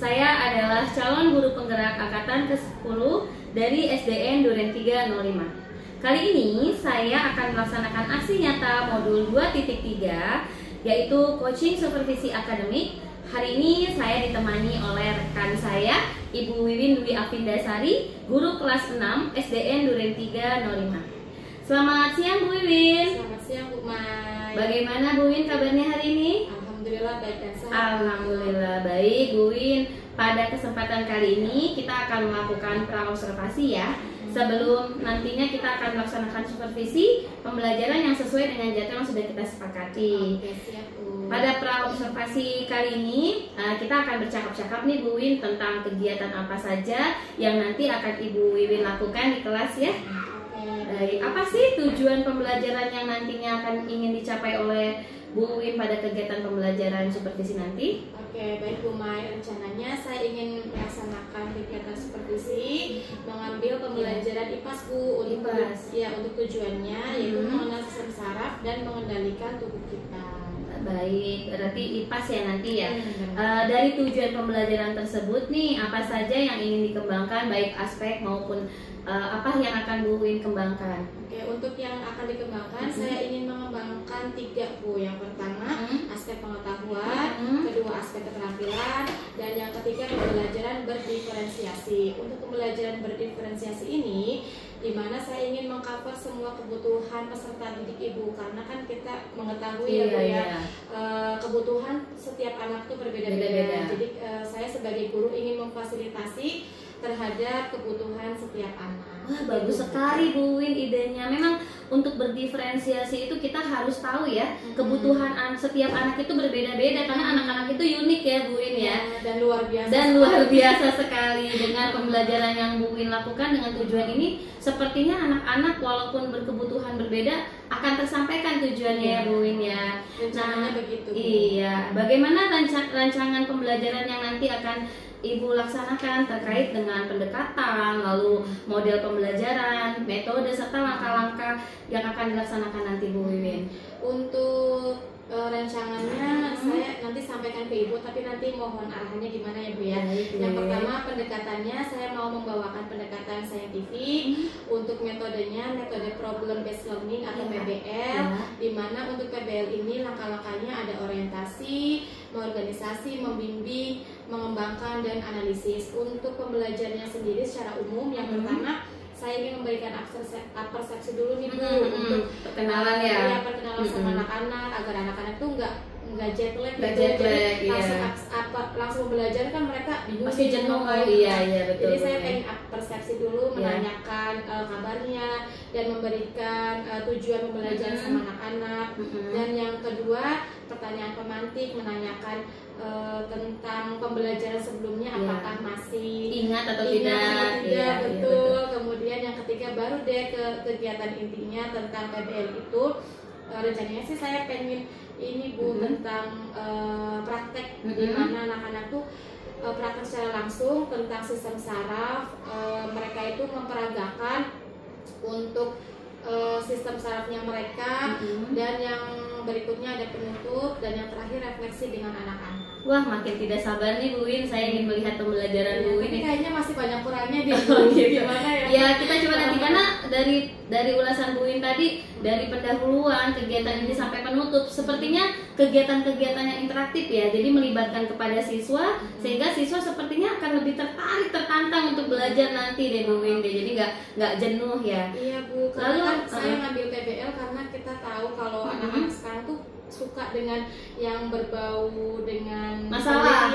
Saya adalah calon guru penggerak angkatan ke-10 dari SDN Duren 305. Kali ini saya akan melaksanakan aksi nyata modul 2.3, yaitu coaching supervisi akademik. Hari ini saya ditemani oleh rekan saya, Ibu Wiwin Dwi Afindasari, guru kelas 6 SDN Duren 305. Selamat siang Bu Wiwin. Selamat siang Bu Mai. Bagaimana Bu Wiwin kabarnya hari ini? Alhamdulillah baik dan sehat. Alhamdulillah baik Bu Wiwin. Pada kesempatan kali ini kita akan melakukan praobservasi ya. Sebelum nantinya kita akan melaksanakan supervisi pembelajaran yang sesuai dengan jadwal yang sudah kita sepakati. Oke, siap Bu. Pada praobservasi kali ini kita akan bercakap-cakap nih Bu Wiwin tentang kegiatan apa saja yang nanti akan Ibu Wiwin lakukan di kelas ya. Baik, apa sih tujuan pembelajaran yang nantinya akan ingin dicapai oleh Bu Wiwin pada kegiatan pembelajaran supervisi nanti? Oke, baik Bu Mai. Rencananya saya ingin melaksanakan kegiatan supervisi, mengambil pembelajaran IPAS Bu. Untuk untuk tujuannya yaitu mengenal sistem saraf dan mengendalikan tubuh kita. Baik, berarti IPAS ya nanti ya. Dari tujuan pembelajaran tersebut nih, apa saja yang ingin dikembangkan baik aspek maupun apa yang akan Bu Wiwin kembangkan? Oke, untuk yang akan dikembangkan saya ingin mengembangkan 3 Bu. Yang pertama aspek pengetahuan, kedua aspek keterampilan, dan yang ketiga pembelajaran berdiferensiasi. Untuk pembelajaran berdiferensiasi ini dimana saya ingin mengcover semua kebutuhan peserta didik Ibu, karena kan kita mengetahui ya Bu ya, kebutuhan setiap anak itu berbeda-beda. Jadi saya sebagai guru ingin memfasilitasi terhadap kebutuhan setiap anak. Wah, bagus sekali Bu Win idenya. Memang untuk berdiferensiasi itu kita harus tahu ya, kebutuhan setiap anak itu berbeda-beda karena anak-anak itu unik ya Bu Win ya. Dan luar biasa. Dan luar biasa sekali dengan pembelajaran yang Bu Win lakukan dengan tujuan ini, sepertinya anak-anak walaupun berkebutuhan berbeda akan tersampaikan tujuannya ya Bu Win ya. Rencananya begitu Bu. Iya, bagaimana rancangan pembelajaran yang nanti akan Ibu laksanakan terkait dengan pendekatan, lalu model pembelajaran, metode, serta langkah-langkah yang akan dilaksanakan nanti Bu Wiwin? Untuk rancangannya saya nanti sampaikan ke Ibu, tapi nanti mohon arahannya gimana ya Bu ya. Yang pertama pendekatannya saya mau membawakan pendekatan saintifik. Untuk metodenya metode problem based learning atau PBL, di mana untuk PBL ini langkah-langkahnya ada orientasi, mengorganisasi, membimbing, mengembangkan, dan analisis. Untuk pembelajarannya sendiri secara umum, yang pertama saya ingin memberikan persepsi dulu nih Bu, untuk perkenalan ya, perkenalan sama anak-anak agar anak-anak tuh nggak jet lag gitu, langsung belajar kan mereka bingung pasti jenuh. Iya betul. Jadi saya pengen persepsi dulu, menanyakan kabarnya dan memberikan tujuan pembelajaran sama anak-anak. Dan yang kedua pertanyaan pemantik, menanyakan tentang pembelajaran sebelumnya apakah masih ingat atau tidak. Betul. Kemudian yang ketiga baru deh ke kegiatan intinya tentang PBL itu. Rencananya sih saya pengen ini Bu tentang praktek, di mana anak-anak tuh praktek secara langsung tentang sistem saraf. Mereka itu memperagakan untuk sistem sarafnya mereka, dan yang berikutnya ada penutup, dan yang terakhir refleksi dengan anak-anak. Wah, makin tidak sabar nih Bu Win, saya ingin melihat pembelajaran Bu Win. Ini kayaknya masih banyak kurangnya di gimana ya? Ya, kita coba nanti, karena dari ulasan Bu Win tadi, dari pendahuluan kegiatan ini sampai penutup, sepertinya kegiatan-kegiatan yang interaktif ya. Jadi melibatkan kepada siswa, sehingga siswa sepertinya akan lebih tertantang untuk belajar nanti deh Bu Win deh. Jadi nggak jenuh ya. Iya Bu. Lalu kan saya ngambil PBL karena kita tahu kalau anak-anak sekarang tuh suka dengan yang berbau dengan masalah,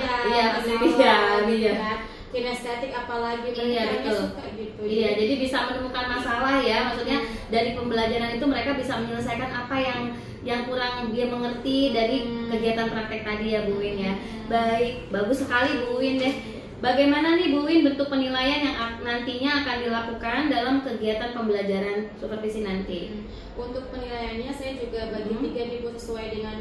kinestetik, apalagi mereka suka gitu. Iya, jadi bisa menemukan masalah ya, maksudnya dari pembelajaran itu mereka bisa menyelesaikan apa yang kurang dia mengerti dari kegiatan praktek tadi ya Bu Win ya. Baik, bagus sekali Bu Win deh. Bagaimana nih Bu Win bentuk penilaian yang nantinya akan dilakukan dalam kegiatan pembelajaran supervisi nanti? Untuk penilaiannya saya juga bagi tiga nih Bu, sesuai dengan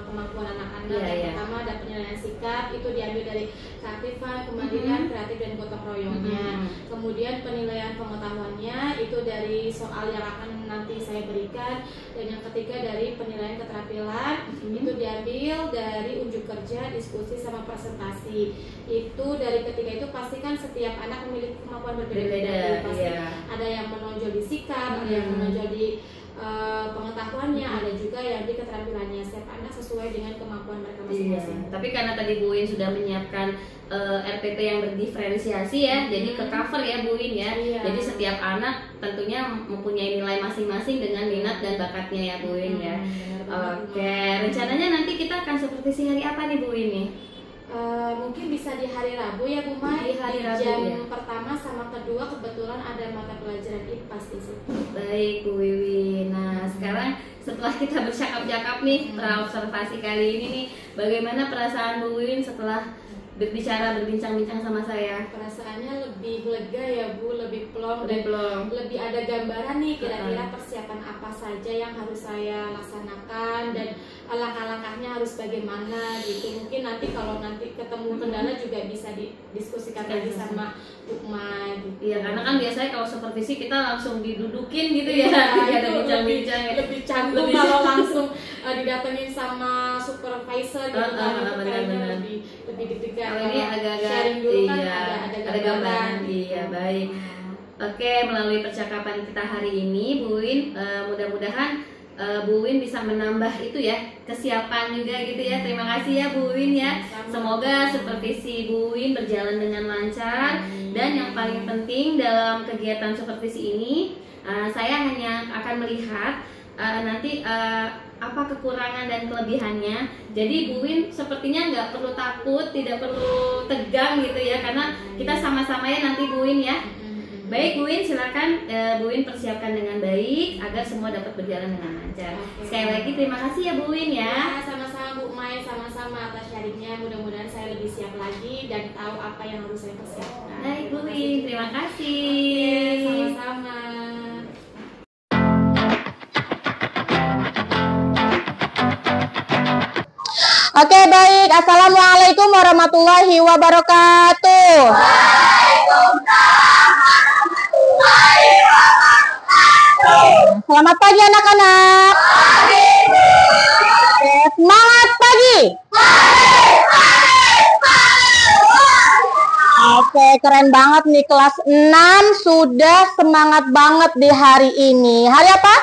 kemampuan anak-anak. Yang pertama ada penilaian sikap, itu diambil dari keaktifan, kemandirian, kreatif dan gotong royongnya. Kemudian penilaian pengetahuannya itu dari soal yang akan nanti saya berikan. Dan yang ketiga dari penilaian keterampilan, itu diambil dari unjuk kerja, diskusi sama presentasi. Itu dari ketiga itu pastikan setiap anak memiliki kemampuan berbeda-beda. Pasti ada yang menonjol di sikap, ada yang menonjol di pengetahuannya, ada juga yang di keterampilannya. Setiap anak sesuai dengan kemampuan mereka masing-masing. Tapi karena tadi Bu Win sudah menyiapkan RPP yang berdiferensiasi ya, jadi ke cover ya Bu Win ya. Jadi setiap anak tentunya mempunyai nilai masing-masing dengan minat dan bakatnya ya Bu Win ya. Oke, rencananya nanti kita akan supervisi hari apa nih Bu Win nih? Mungkin bisa di hari Rabu ya Bu Mai. Di hari Rabu jam ya. pertama sama kedua kebetulan ada mata pelajaran IPAS di situ. Baik Bu Wiwin. Nah sekarang setelah kita bercakap-cakap nih praobservasi kali ini nih, bagaimana perasaan Bu Wiwin setelah berbincang-bincang sama saya? Perasaannya lebih lega ya Bu, lebih plong dan lebih ada gambaran nih kira-kira persiapan apa saja yang harus saya laksanakan dan langkah-langkahnya harus bagaimana gitu. Mungkin nanti kalau nanti ketemu kendala juga bisa didiskusikan lagi sama Bu Mai gitu. Iya, karena kan biasanya kalau supervisi kita langsung didudukin gitu ya, ada bincang-bincang. Lebih canggung kalau langsung didatengin sama supervisor gitu kan, itu kayaknya lebih deg-degan. Kalau ini agak-agak sharing dulu kan ada gambaran. Iya, baik. Oke, melalui percakapan kita hari ini Bu Win, mudah-mudahan Bu Win bisa menambah itu ya, kesiapan juga gitu ya. Terima kasih ya Bu Win ya. Semoga supervisi Bu Win berjalan dengan lancar. Dan yang paling penting dalam kegiatan supervisi ini, saya hanya akan melihat nanti apa kekurangan dan kelebihannya. Jadi Bu Win sepertinya nggak perlu takut, tidak perlu tegang gitu ya, karena kita sama-sama ya nanti Bu Win ya. Baik Bu Win, silakan Bu Win persiapkan dengan baik agar semua dapat berjalan dengan lancar. Sekali lagi terima kasih ya Bu Win ya. Sama-sama Bu Mai, sama-sama atas sharingnya. Mudah-mudahan saya lebih siap lagi dan tahu apa yang harus saya persiapkan. Baik Bu Win, terima kasih. Sama-sama. Oke, baik. Assalamualaikum warahmatullahi wabarakatuh. Selamat pagi anak-anak. Semangat pagi. Oke, keren banget nih, kelas 6 sudah semangat banget di hari ini. Hari apa?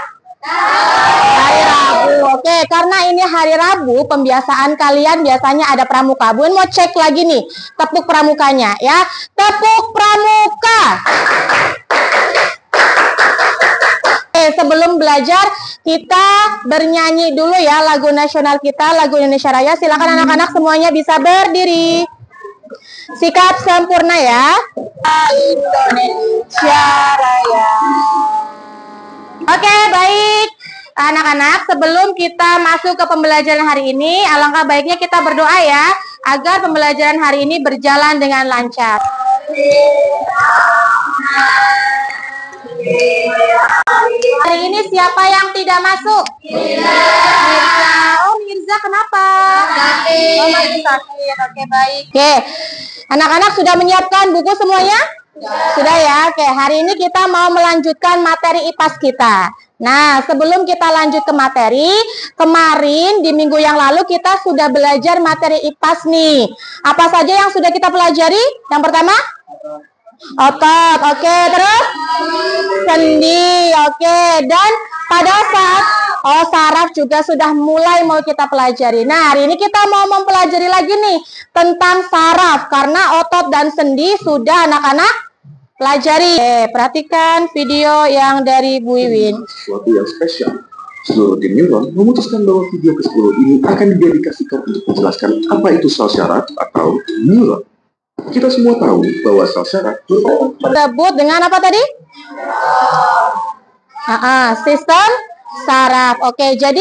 Hari Rabu. Oke, karena ini hari Rabu, pembiasaan kalian biasanya ada pramuka. Bun mau cek lagi nih, tepuk pramukanya ya. Tepuk pramuka. Oke, sebelum belajar kita bernyanyi dulu ya lagu nasional kita, lagu Indonesia Raya. Silakan anak-anak semuanya bisa berdiri. Sikap sempurna ya. Indonesia Raya. Oke, baik. Anak-anak, sebelum kita masuk ke pembelajaran hari ini, alangkah baiknya kita berdoa ya, agar pembelajaran hari ini berjalan dengan lancar. Hari ini siapa yang tidak masuk? Mirza. Oh, Mirza kenapa? Sakit. Oh, masih sakit. Oke, baik. Oke, anak-anak sudah menyiapkan buku semuanya? Sudah ya. Oke, hari ini kita mau melanjutkan materi IPAS kita. Nah, sebelum kita lanjut ke materi, kemarin di minggu yang lalu kita sudah belajar materi IPAS nih. Apa saja yang sudah kita pelajari? Yang pertama? Otot, oke. Terus? Sendi, oke. Dan pada saat saraf juga sudah mulai mau kita pelajari. Nah, hari ini kita mau mempelajari lagi nih tentang saraf, karena otot dan sendi sudah anak-anak pelajari. Perhatikan video yang dari Bu Wiwin. Sesuatu yang spesial. Seluruh tim neuron memutuskan bahwa video ke-10 ini akan didedikasikan untuk menjelaskan apa itu sel syaraf atau neuron. Kita semua tahu bahwa sel syaraf disebut dengan apa tadi? Sistem Saraf. Oke, jadi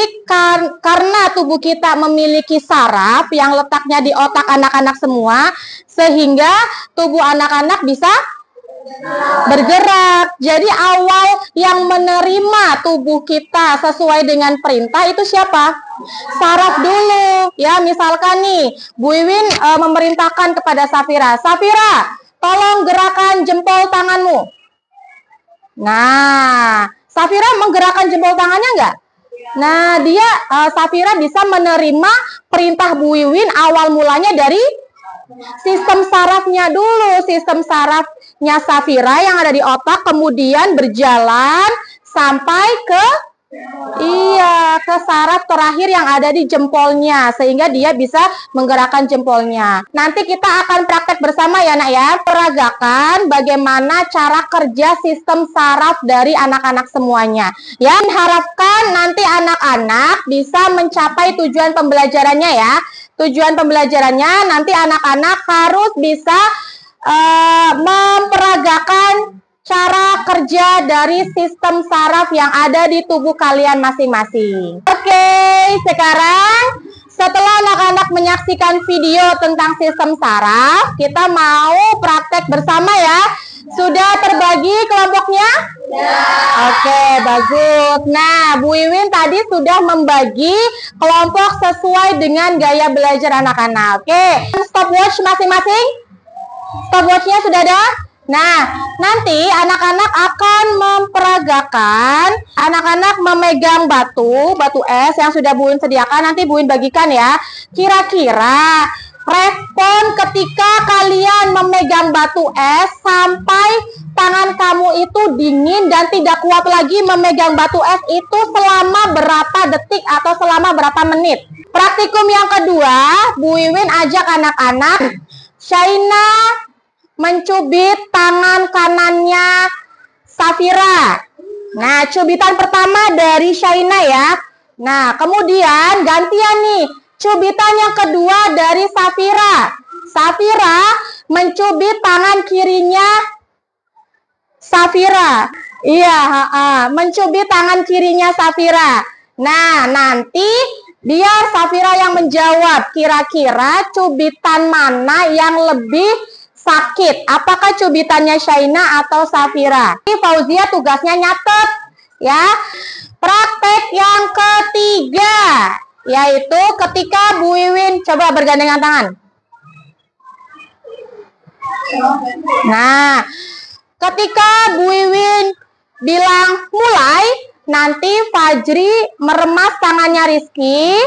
karena tubuh kita memiliki saraf yang letaknya di otak anak-anak semua, sehingga tubuh anak-anak bisa bergerak. Jadi awal yang menerima tubuh kita sesuai dengan perintah itu siapa? Saraf dulu. Ya, misalkan nih, Bu Iwin memerintahkan kepada Safira, Safira, tolong gerakan jempol tanganmu. Nah, Safira menggerakkan jempol tangannya enggak? Nah, dia Safira bisa menerima perintah Bu Iwin awal mulanya dari sistem sarafnya dulu. Sistem sarafnya Safira yang ada di otak kemudian berjalan sampai ke ke saraf terakhir yang ada di jempolnya, sehingga dia bisa menggerakkan jempolnya. Nanti kita akan praktek bersama ya nak ya, peragakan bagaimana cara kerja sistem saraf dari anak-anak semuanya. Ya, harapkan nanti anak-anak bisa mencapai tujuan pembelajarannya ya. Tujuan pembelajarannya nanti anak-anak harus bisa memperagakan cara kerja dari sistem saraf yang ada di tubuh kalian masing-masing. Oke, sekarang setelah anak-anak menyaksikan video tentang sistem saraf, kita mau praktek bersama ya. Sudah terbagi kelompoknya? Ya. Oke, bagus. Nah, Bu Iwin tadi sudah membagi kelompok sesuai dengan gaya belajar anak-anak. Oke, stopwatch masing-masing? Stopwatchnya sudah ada? Nah, nanti anak-anak akan memperagakan, anak-anak memegang batu es yang sudah Bu Iwin sediakan, nanti Bu Iwin bagikan ya. Kira-kira respon ketika kalian memegang batu es sampai tangan kamu itu dingin dan tidak kuat lagi memegang batu es itu selama berapa detik atau selama berapa menit. Praktikum yang kedua, Bu Iwin ajak anak-anak Shaina mencubit tangan kanannya Safira. Nah, cubitan pertama dari Shaina ya. Nah, kemudian gantian nih, cubitan yang kedua dari Safira. Safira mencubit tangan kirinya Safira. Iya, mencubit tangan kirinya Safira. Nah, nanti biar Safira yang menjawab kira-kira cubitan mana yang lebih sakit, apakah cubitannya Shaina atau Safira? Fauzia tugasnya nyatet ya. Praktek yang ketiga yaitu ketika Bu Iwin coba bergandengan tangan. Nah, ketika Bu Iwin bilang mulai, nanti Fajri meremas tangannya Rizky.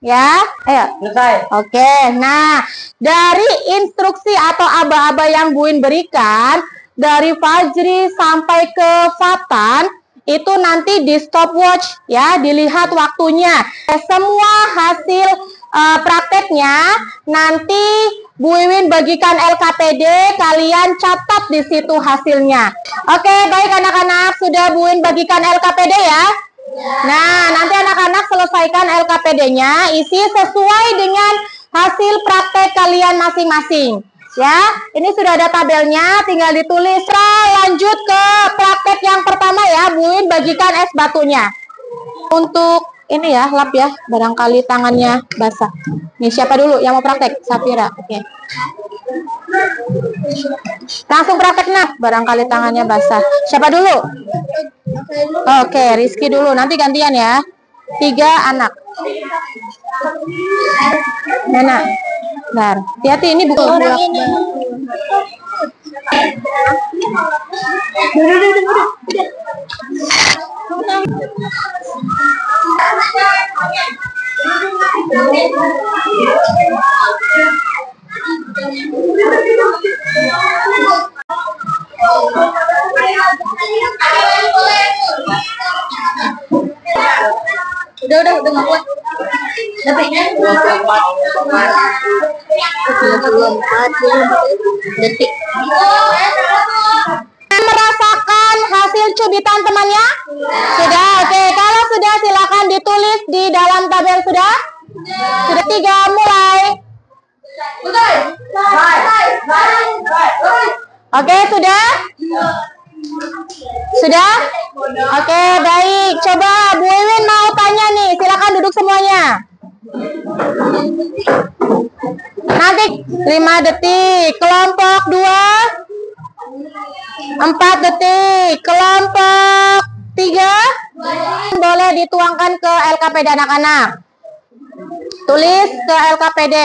Ya, ayo. Selesai. Oke, nah dari instruksi atau aba-aba yang Bu Iwin berikan dari Fajri sampai ke Fatan itu nanti di stopwatch ya, dilihat waktunya. Semua hasil prakteknya nanti Bu Iwin bagikan LKPD, kalian catat di situ hasilnya. Oke, baik anak-anak, sudah Bu Iwin bagikan LKPD ya. Nah, nanti anak-anak selesaikan LKPD-nya, isi sesuai dengan hasil praktek kalian masing-masing. Ya, ini sudah ada tabelnya, tinggal ditulis. Lanjut ke praktek yang pertama ya, Bu Iwin bagikan es batunya. Untuk ini ya, lap ya, barangkali tangannya basah. Nih, siapa dulu yang mau praktek? Safira, oke. Langsung praktek nah, barangkali tangannya basah. Siapa dulu? Oke, Rizky dulu, nanti gantian ya. 3 anak. Nana, bentar. Hati-hati, ini buku orang ini. Udah nggak kuat. Detik. Merasakan hasil cubitan temannya? Sudah, oke. Kalau sudah silakan ditulis di dalam tabel sudah. Sudah 3, mulai. Oke, sudah. Sudah? Oke, baik. Coba Bu Iwin mau tanya nih. Silakan duduk semuanya. Nanti 5 detik. Kelompok 2 4 detik. Kelompok 3 boleh dituangkan ke LKPD anak-anak. Tulis ke LKPD.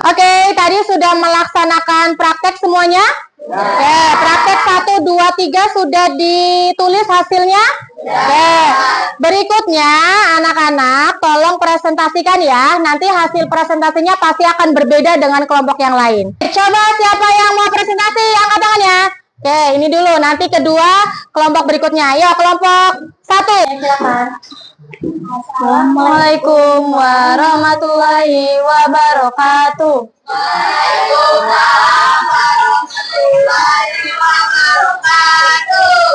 Oke, tadi sudah melaksanakan praktek semuanya? Oke, praktek 1, 2, 3 sudah ditulis hasilnya? Oke, berikutnya anak-anak tolong presentasikan ya. Nanti hasil presentasinya pasti akan berbeda dengan kelompok yang lain. Coba siapa yang mau presentasi, angkat tangannya. Oke, ini dulu. Nanti kedua kelompok berikutnya. Ayo, kelompok 1. Silakan. Assalamualaikum warahmatullahi wabarakatuh. Waalaikumsalam warahmatullahi wabarakatuh.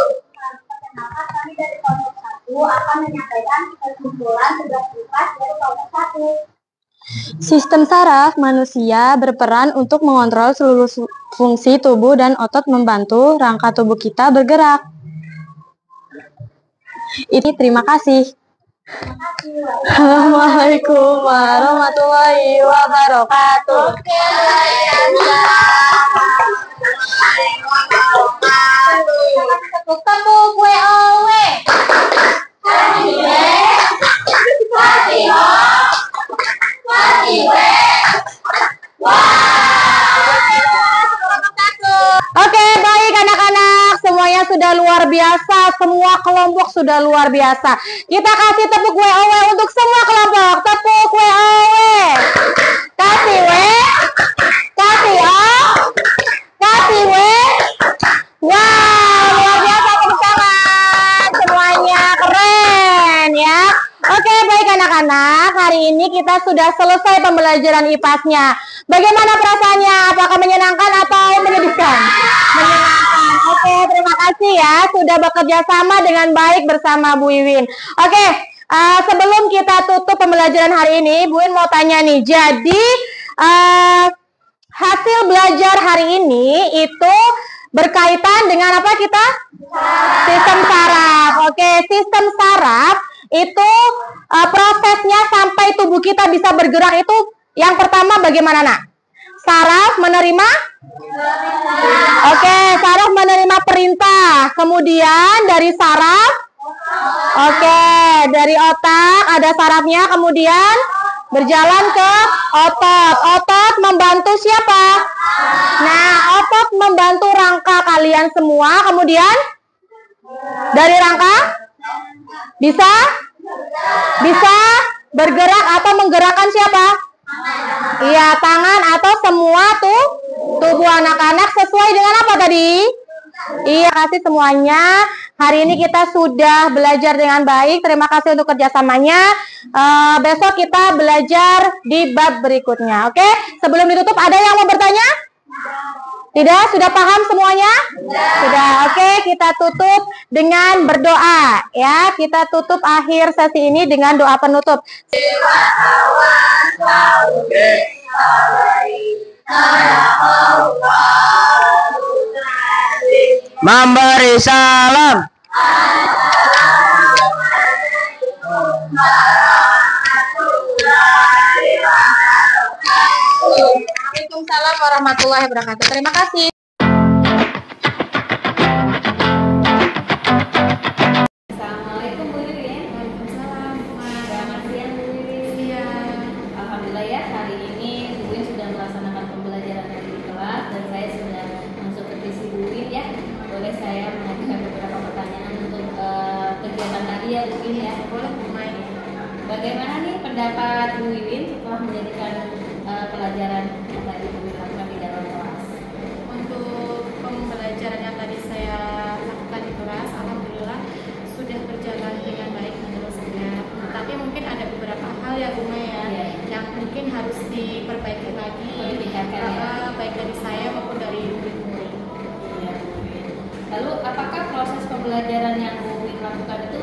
Kenapa kami dari kelompok 1 akan menyampaikan kesimpulan tugas privat dari kelompok 1. Sistem saraf manusia berperan untuk mengontrol seluruh fungsi tubuh dan otot membantu rangka tubuh kita bergerak. Ini terima kasih. Assalamualaikum warahmatullahi wabarakatuh. Tepuk WOW. Oke, baik anak-anak, semuanya sudah luar biasa, semua kelompok sudah luar biasa. Kita kasih tepuk WOW untuk semua kelompok. Tepuk WOW. Kasih W, kasih O, kasih W. Wow, luar biasa, tepuk tangan. Semuanya keren ya. Oke, baik anak-anak, hari ini kita sudah selesai pembelajaran IPAS-nya. Bagaimana perasaannya? Apakah menyenangkan atau menyedihkan? Menyenangkan. Oke, terima kasih ya sudah bekerja sama dengan baik bersama Bu Iwin. Oke, sebelum kita tutup pembelajaran hari ini, Bu Iwin mau tanya nih. Jadi, hasil belajar hari ini itu berkaitan dengan apa kita? Sistem saraf. Oke, sistem saraf itu prosesnya sampai tubuh kita bisa bergerak itu yang pertama bagaimana nak? Saraf menerima? Oke, saraf menerima perintah. Kemudian dari saraf? Oke, dari otak ada sarafnya. Kemudian berjalan ke otot. Otot membantu siapa? Nah, otot membantu rangka kalian semua. Kemudian dari rangka bisa bergerak atau menggerakkan siapa? Iya, tangan atau semua tubuh anak-anak sesuai dengan apa tadi? Iya, kasih semuanya. Hari ini kita sudah belajar dengan baik. Terima kasih untuk kerjasamanya. Besok kita belajar di bab berikutnya. Oke, sebelum ditutup ada yang mau bertanya? Tidak? Sudah paham semuanya? Sudah. Oke, kita tutup dengan berdoa ya. Kita tutup akhir sesi ini dengan doa penutup. Memberi salam. Waalaikumsalam warahmatullahi wabarakatuh. Terima kasih. Assalamualaikum Bu Iwin. Waalaikumsalam. Selamat siang Bu Iwin. Alhamdulillah ya, hari ini Bu Iwin sudah melaksanakan pembelajaran di kelas dan saya sudah masuk ke sesi Bu Iwin ya. Boleh saya mengajukan beberapa pertanyaan untuk kegiatan tadi ya Bu Iwin ya. Boleh main. Bagaimana nih pendapat Bu Iwin setelah menjadikan pelajaran yang tadi Bu Iwin lakukan di dalam kelas? Untuk pembelajaran yang tadi saya lakukan di kelas, alhamdulillah sudah berjalan dengan baik menurut saya. Tapi mungkin ada beberapa hal ya Bu Maya yang mungkin harus diperbaiki lagi, baik dari saya maupun dari murid-murid. Lalu apakah proses pembelajaran pembelajaran yang Bu Win lakukan itu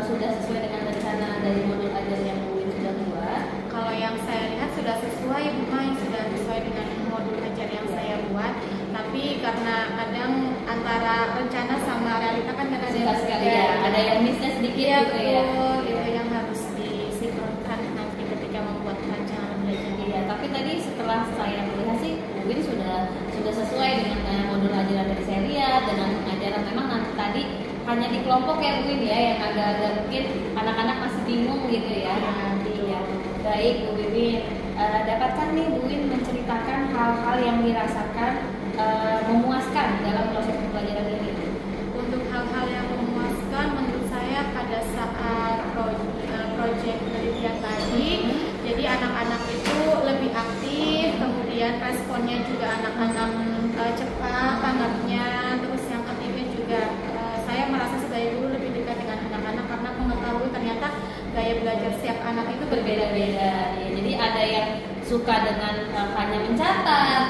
sudah sesuai dengan rencana dari modul ajar yang Bu Win sudah buat? Kalau yang saya lihat sudah sesuai, Bu Mai, sudah sesuai dengan modul ajar yang saya buat. Tapi karena kadang antara rencana sama realita kan kadang ada sekali ya, ada yang miss sedikit ya, gitu ya. Itu yang harus disinkronkan nanti ketika membuat rancangan belajar. Iya, tapi tadi setelah saya melihat sih Bu Win sudah sesuai dengan modul ajaran dari saya lihat, dengan pengajaran memang nanti tadi hanya di kelompok ya Bu Win ya, yang agak-agak mungkin anak-anak masih bingung gitu ya. Iya. Baik Bu Win, dapatkah nih Bu Win menceritakan hal-hal yang dirasakan memuaskan dalam proses pembelajaran ini? Untuk hal-hal yang memuaskan menurut saya pada saat proyek penelitian tadi, jadi anak-anak itu lebih aktif, kemudian responnya juga anak-anak cepat tanggapnya. Terus yang ketiga juga saya merasa sebagai guru lebih dekat dengan anak-anak karena mengetahui ternyata gaya belajar setiap anak itu berbeda-beda. Ya, jadi ada yang suka dengan hanya mencatat,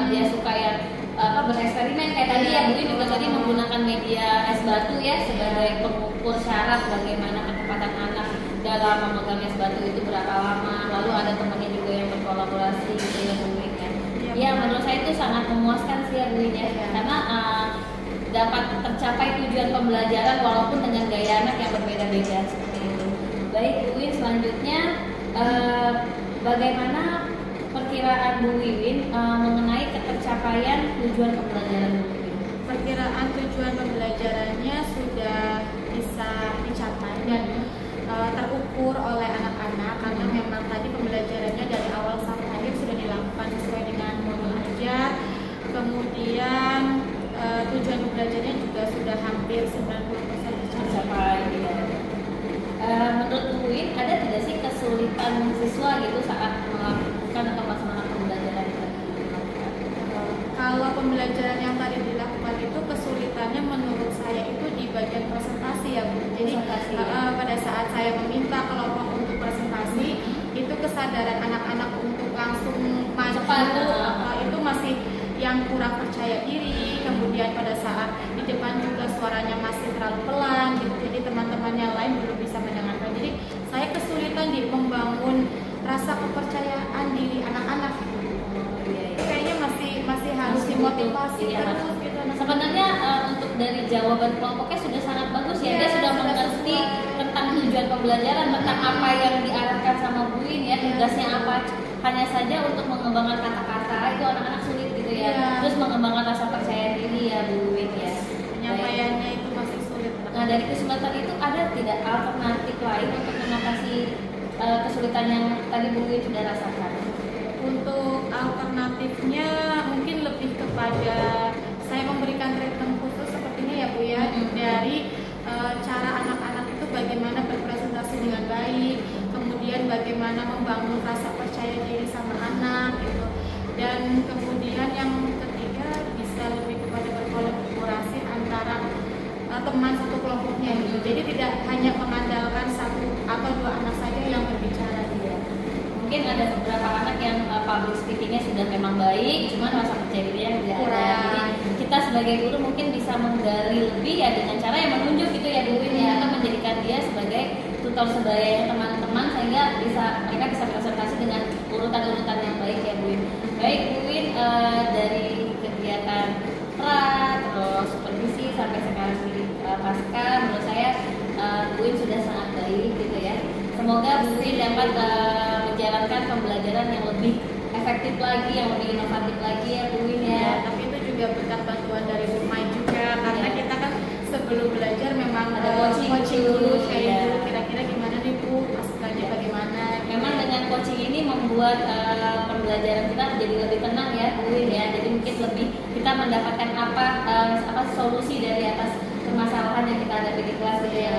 dia suka yang bereksperimen kayak tadi ya Bu Win juga tadi menggunakan media es batu ya sebagai pengukur syarat bagaimana kecepatan anak dalam memegang es batu itu berapa lama. Lalu ada temannya juga yang berkolaborasi gitu ya Bu Win ya. Ya menurut saya itu sangat memuaskan sih ya Bu Win ya, karena dapat tercapai tujuan pembelajaran walaupun dengan gaya anak yang berbeda-beda seperti itu. Baik Bu Win, selanjutnya bagaimana perkiraan Bu Wiwin mengenai ketercapaian tujuan pembelajaran Bu Wiwin? Perkiraan tujuan pembelajarannya sudah bisa dicapai dan terukur oleh anak-anak karena memang tadi pembelajarannya dari awal sampai akhir sudah dilakukan sesuai dengan modul ajar. Kemudian tujuan pembelajarannya juga sudah hampir 90% tercapai. Menurut Bu Wiwin ada tidak sih kesulitan siswa gitu saat melakukan atau melaksanakan pembelajaran tadi? Kalau pembelajaran yang tadi dilakukan itu kesulitannya menurut saya itu di bagian presentasi ya Bu. Jadi pada saat saya meminta kelompok untuk presentasi itu kesadaran anak-anak untuk langsung maju itu masih yang kurang percaya diri. Kemudian pada saat di depan juga suaranya masih terlalu pelan gitu. Jadi teman-teman yang lain belum bisa mendengarkan. Jadi saya kesulitan di membangun rasa kepercayaan diri anak-anak gitu. Kayaknya masih harus dimotivasi terus gitu. Sebenarnya untuk dari jawaban kelompoknya sudah sangat bagus ya. Dia sudah mengerti tentang tujuan pembelajaran, tentang apa yang diarahkan sama Bu Win ya, tugasnya apa. Hanya saja untuk mengembangkan kata-kata itu anak-anak sulit gitu ya. Terus mengembangkan rasa percaya diri ya Bu Win ya. Penyampaiannya itu masih sulit. Nah dari kesulitan itu ada tidak alternatif lain untuk mengatasi kesulitan yang tadi Bu Win sudah rasakan? Untuk alternatifnya mungkin lebih kepada saya memberikan treatment khusus sepertinya ya Bu ya, dari cara anak-anak itu bagaimana berpresentasi dengan baik, kemudian bagaimana membangun rasa percaya diri sama anak gitu, dan kemudian yang ketiga bisa lebih kepada berkolaborasi antara teman satu kelompoknya gitu. Jadi tidak hanya mengandalkan satu atau dua anak saja yang berbicara dia. Mungkin ada beberapa anak yang public speakingnya sudah memang baik, cuman rasa percaya dirinya tidak ada. Jadi kita sebagai guru mungkin bisa menggali lebih ya dengan cara yang menunjuk gitu ya Bu Win ya, atau menjadikan dia sebagai tutor sebaya teman-teman sehingga mereka bisa presentasi dengan urutan-urutan yang baik ya Bu Win. Baik Bu Win, dari kegiatan terus supervisi sampai sekarang di pasca, menurut saya Bu Win sudah sangat baik gitu ya. Semoga Bu Win dapat menjalankan pembelajaran yang lebih efektif lagi, yang lebih inovatif lagi ya Bu Win ya. Tapi itu juga berkat bantuan dari Bu Mai juga, karena kita kan sebelum belajar memang ada coaching dulu kayak dulu kira-kira gimana nih Bu, masukannya bagaimana. Memang dengan coaching ini membuat pembelajaran kita menjadi lebih tenang ya Bu Win ya. Jadi mungkin lebih kita mendapatkan apa solusi dari atas permasalahan yang kita hadapi di kelas gitu ya.